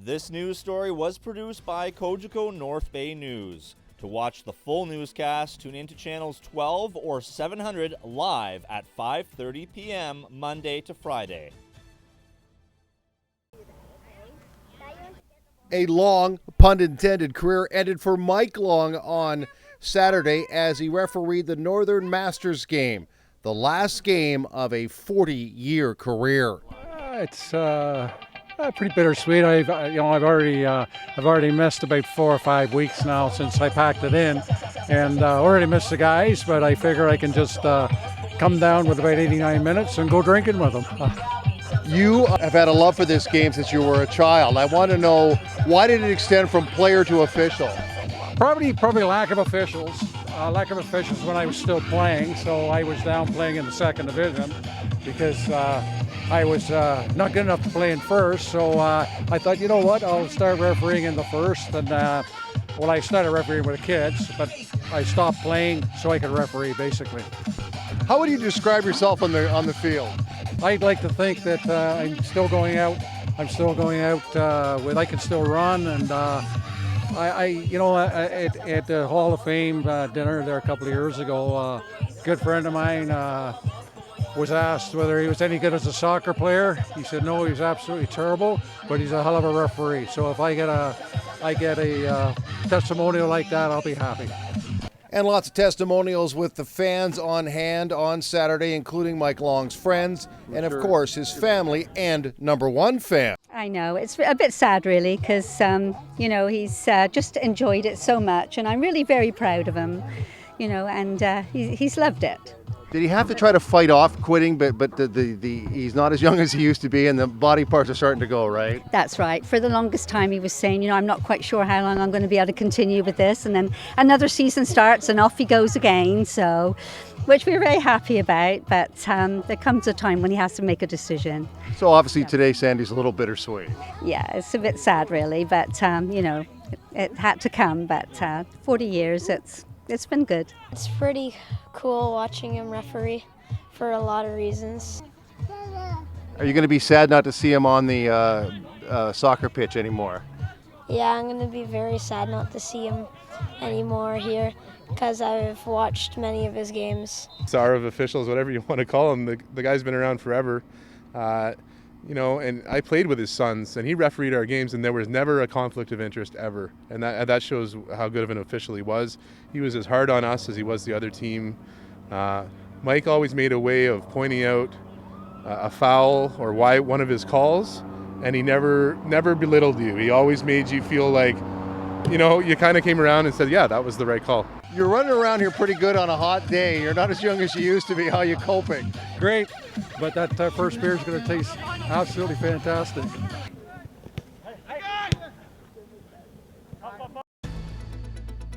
This news story was produced by Cogeco North Bay News. To watch the full newscast, tune into channels 12 or 700 live at 5:30 p.m. Monday to Friday. A long, pun intended, career ended for Mike Long on Saturday as he refereed the Northern Masters game, the last game of a 40-year career. It's pretty bittersweet. I've already missed about 4 or 5 weeks now since I packed it in, and already missed the guys. But I figure I can just come down with about 89 minutes and go drinking with them. You have had a love for this game since you were a child. I want to know, why did it extend from player to official? Probably lack of officials. Lack of officials when I was still playing. So I was down playing in the second division because I was not good enough to play in first. So I thought, you know what, I'll start refereeing in the first. And well, I started refereeing with the kids, but I stopped playing so I could referee, basically. How would you describe yourself on the field? I'd like to think that I'm still going out. I can still run, and at the Hall of Fame dinner there a couple of years ago, a good friend of mine was asked whether he was any good as a soccer player. He said no, he's absolutely terrible, but he's a hell of a referee. So if I get a testimonial like that, I'll be happy. And lots of testimonials with the fans on hand on Saturday, including Mike Long's friends and, of course, his family and number one fan. I know, it's a bit sad really because, he's just enjoyed it so much, and I'm really very proud of him, and he's loved it. Did he have to try to fight off quitting, but he's not as young as he used to be, and the body parts are starting to go, right? That's right. For the longest time he was saying, I'm not quite sure how long I'm going to be able to continue with this, and then another season starts and off he goes again, so, which we're very happy about, but there comes a time when he has to make a decision. So obviously today Sandy's a little bittersweet. Yeah, it's a bit sad really, but it had to come, but 40 years, it's been good. It's pretty cool watching him referee for a lot of reasons. Are you going to be sad not to see him on the soccer pitch anymore? Yeah, I'm going to be very sad not to see him anymore here because I've watched many of his games. Czar of officials, whatever you want to call him, the guy's been around forever. And I played with his sons, and he refereed our games, and there was never a conflict of interest ever. And that shows how good of an official he was. He was as hard on us as he was the other team. Mike always made a way of pointing out a foul or why one of his calls, and he never belittled you. He always made you feel like, you kind of came around and said, yeah, that was the right call. You're running around here pretty good on a hot day. You're not as young as you used to be. How are you coping? Great, but that first beer is going to taste absolutely fantastic.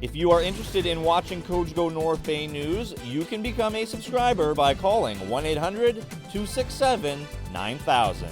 If you are interested in watching Cogeco North Bay News, you can become a subscriber by calling 1-800-267-9000.